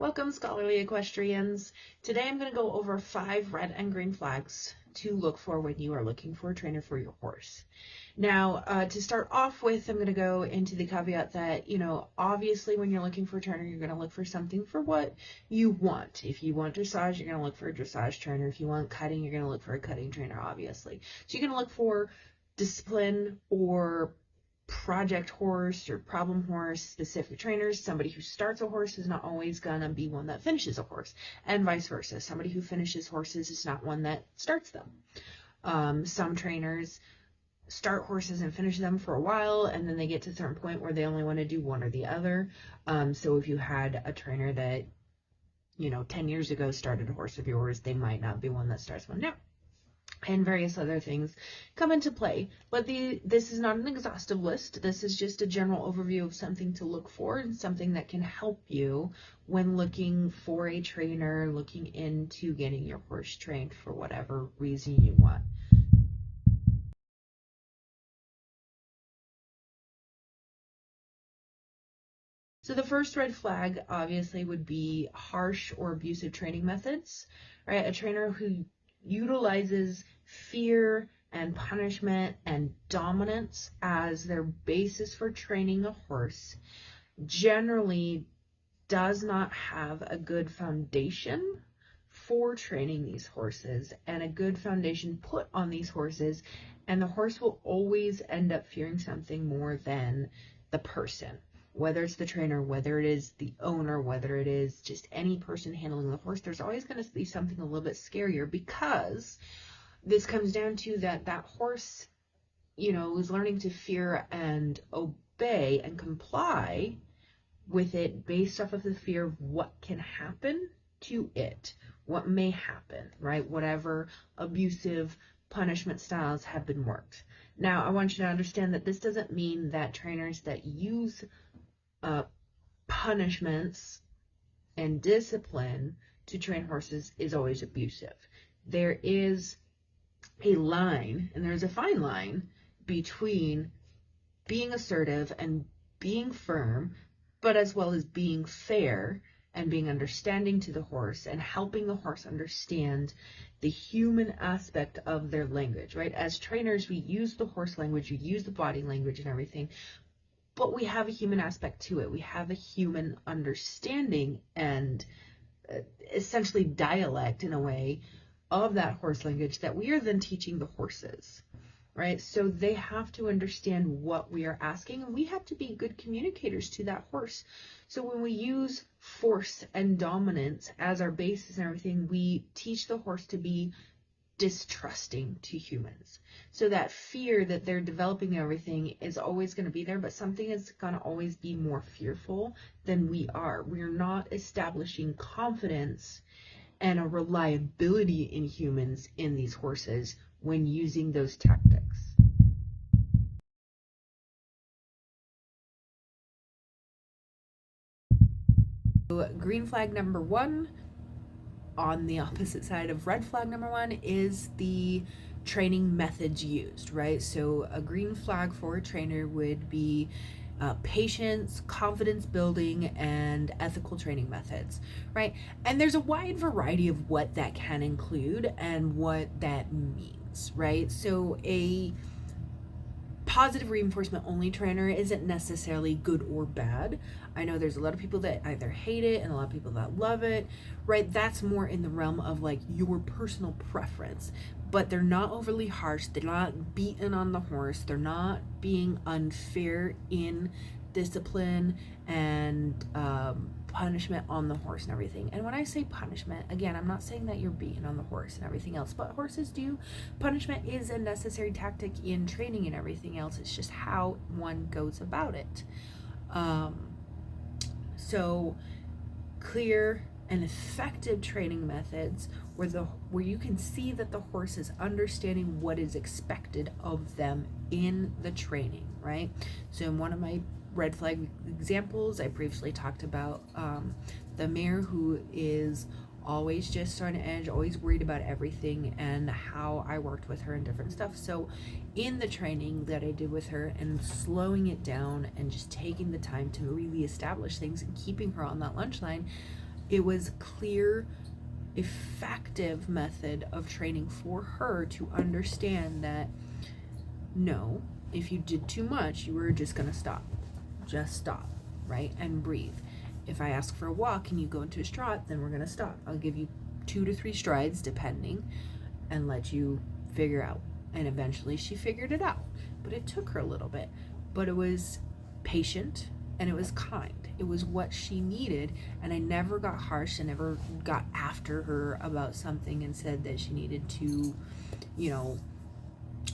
Welcome, scholarly equestrians. Today I'm going to go over 5 red and green flags to look for when you are looking for a trainer for your horse. Now, to start off with, I'm going to go into the caveat that, obviously when you're looking for a trainer, you're going to look for something for what you want. If you want dressage, you're going to look for a dressage trainer. If you want cutting, you're going to look for a cutting trainer, obviously. So you're going to look for discipline or project horse or problem horse specific trainers. Somebody who starts a horse is not always gonna be one that finishes a horse, and vice versa. Somebody who finishes horses is not one that starts them. Some trainers start horses and finish them for a while, and then they get to a certain point where they only want to do one or the other. So if you had a trainer that 10 years ago started a horse of yours, they might not be one that starts one now, and various other things come into play. But this is not an exhaustive list. This is just a general overview of something to look for and something that can help you when looking for a trainer, looking into getting your horse trained for whatever reason you want. So the first red flag obviously would be harsh or abusive training methods, right? A trainer who utilizes fear and punishment and dominance as their basis for training a horse generally does not have a good foundation for training these horses and a good foundation put on these horses, and the horse will always end up fearing something more than the person, whether it's the trainer, whether it is the owner, whether it is just any person handling the horse. There's always going to be something a little bit scarier, because this comes down to that horse, is learning to fear and obey and comply with it based off of the fear of what can happen to it, what may happen, right? Whatever abusive punishment styles have been worked. Now, I want you to understand that this doesn't mean that trainers that use punishments and discipline to train horses is always abusive. There is a line, and there's a fine line between being assertive and being firm, but as well as being fair and being understanding to the horse and helping the horse understand the human aspect of their language, right? As trainers, we use the horse language, we use the body language and everything, but we have a human aspect to it. We have a human understanding and essentially dialect in a way of that horse language that we are then teaching the horses, right? So they have to understand what we are asking, and we have to be good communicators to that horse. So when we use force and dominance as our basis and everything, we teach the horse to be distrusting to humans. So that fear that they're developing everything is always going to be there, but something is going to always be more fearful than we are. We're not establishing confidence and a reliability in humans in these horses when using those tactics. So green flag number 1 on the opposite side of red flag number 1 is the training methods used, right? So a green flag for a trainer would be patience, confidence building, and ethical training methods, right? And there's a wide variety of what that can include and what that means, right? So a positive reinforcement only trainer isn't necessarily good or bad. I know there's a lot of people that either hate it and a lot of people that love it, right? That's more in the realm of like your personal preference. But they're not overly harsh, they're not beating on the horse, they're not being unfair in discipline and punishment on the horse and everything. And when I say punishment, again, I'm not saying that you're beating on the horse and everything else, but horses do. Punishment is a necessary tactic in training and everything else. It's just how one goes about it. So clear and effective training methods where you can see that the horse is understanding what is expected of them in the training, right? So in one of my red flag examples, I briefly talked about the mare who is always just on edge, always worried about everything, and how I worked with her and different stuff. So in the training that I did with her and slowing it down and just taking the time to really establish things and keeping her on that lunch line, It was clear, effective method of training for her to understand that no, if you did too much, you were just gonna stop. Just stop, right? And breathe. If I ask for a walk and you go into a trot, then we're gonna stop. I'll give you 2 to 3 strides, depending, and let you figure out. And eventually she figured it out. But it took her a little bit. But it was patient and it was kind. It was what she needed. And I never got harsh. I never got after her about something and said that she needed to,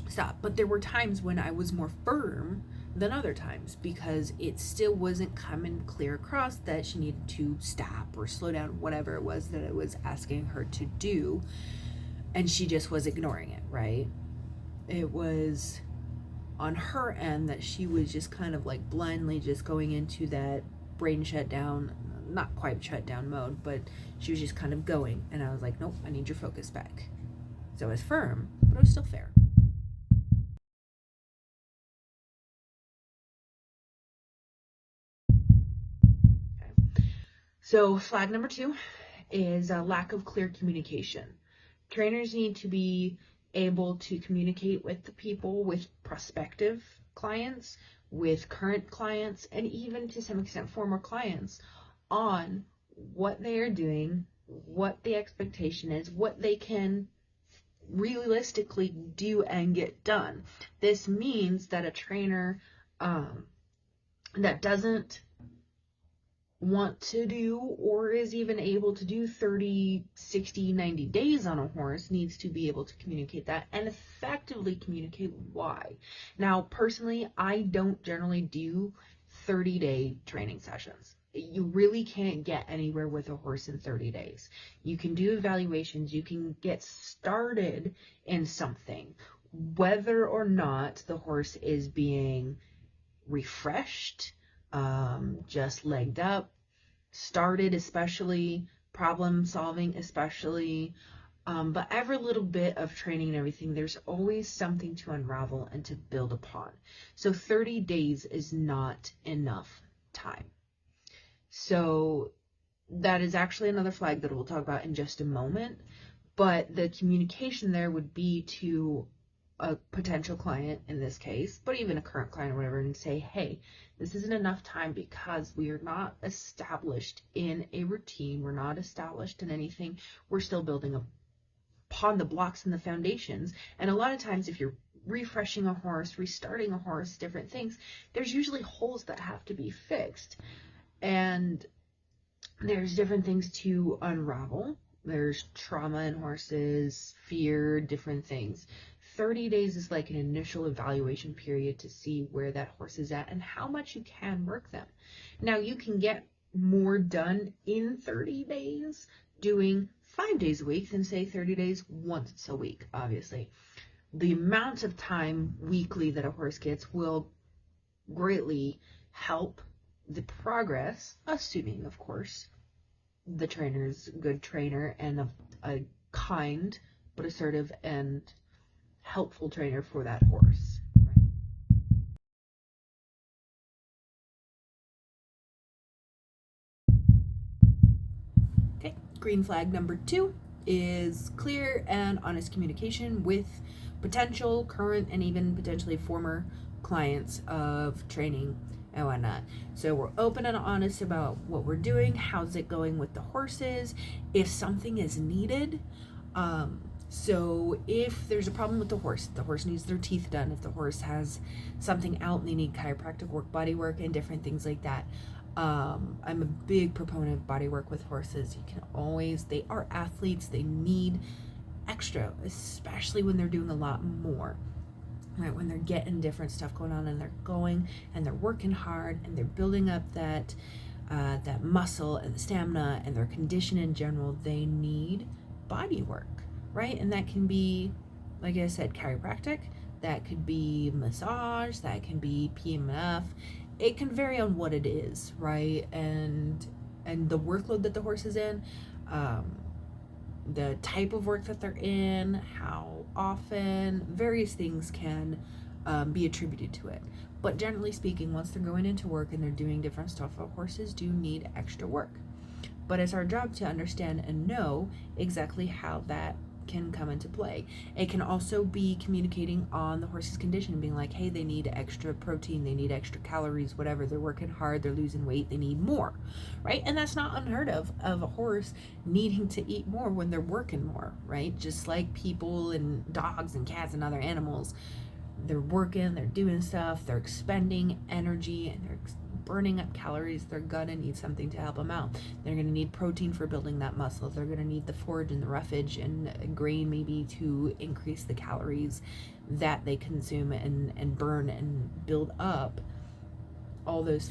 stop. But there were times when I was more firm than other times because it still wasn't coming clear across that she needed to stop or slow down, whatever it was that I was asking her to do. And she just was ignoring it, right? It was on her end that she was just kind of like blindly just going into that brain shutdown, not quite shutdown mode, but she was just kind of going. And I was like, nope, I need your focus back. So I was firm, but I was still fair. So flag number 2 is a lack of clear communication. Trainers need to be able to communicate with the people, with prospective clients, with current clients, and even to some extent former clients on what they are doing, what the expectation is, what they can realistically do and get done. This means that a trainer that doesn't want to do or is even able to do 30, 60, 90 days on a horse needs to be able to communicate that and effectively communicate why. Now, personally, I don't generally do 30-day training sessions. You really can't get anywhere with a horse in 30 days. You can do evaluations, you can get started in something, whether or not the horse is being refreshed, just legged up, started, especially problem solving, especially. But every little bit of training and everything, there's always something to unravel and to build upon. So 30 days is not enough time. So that is actually another flag that we'll talk about in just a moment. But the communication there would be to a potential client in this case, but even a current client or whatever, and say, hey, this isn't enough time because we are not established in a routine. We're not established in anything. We're still building upon the blocks and the foundations. And a lot of times if you're refreshing a horse, restarting a horse, different things, there's usually holes that have to be fixed. And there's different things to unravel. There's trauma in horses, fear, different things. 30 days is like an initial evaluation period to see where that horse is at and how much you can work them. Now, you can get more done in 30 days doing 5 days a week than, say, 30 days once a week, obviously. The amount of time weekly that a horse gets will greatly help the progress, assuming, of course, the trainer's a good trainer and a kind but assertive and helpful trainer for that horse. Okay, green flag number 2 is clear and honest communication with potential, current, and even potentially former clients of training and whatnot. So we're open and honest about what we're doing, how's it going with the horses, if something is needed. So if there's a problem with the horse needs their teeth done, if the horse has something out and they need chiropractic work, body work, and different things like that. I'm a big proponent of body work with horses. You can always, they are athletes, they need extra, especially when they're doing a lot more. Right, when they're getting different stuff going on and they're going and they're working hard and they're building up that muscle and the stamina and their condition in general, they need body work, right? And that can be, like I said, chiropractic, that could be massage, that can be PMF. It can vary on what it is, right? And the workload that the horse is in, the type of work that they're in, how often, various things can be attributed to it. But generally speaking, once they're going into work and they're doing different stuff, horses do need extra work. but it's our job to understand and know exactly how that can come into play. It can also be communicating on the horse's condition, being like, hey, they need extra protein, they need extra calories, whatever, they're working hard, they're losing weight, they need more, right? And that's not unheard of a horse needing to eat more when they're working more, right? Just like people and dogs and cats and other animals, they're working, they're doing stuff, they're expending energy, and they're burning up calories. They're gonna need something to help them out. They're gonna need protein for building that muscle. They're gonna need the forage and the roughage and grain maybe to increase the calories that they consume and burn and build up all those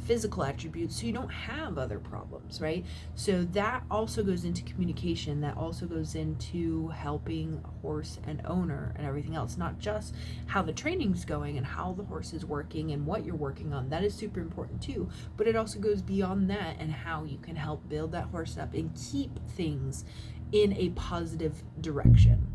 physical attributes so you don't have other problems, right? So that also goes into communication. That also goes into helping horse and owner and everything else, not just how the training's going and how the horse is working and what you're working on. That is super important too, but it also goes beyond that and how you can help build that horse up and keep things in a positive direction.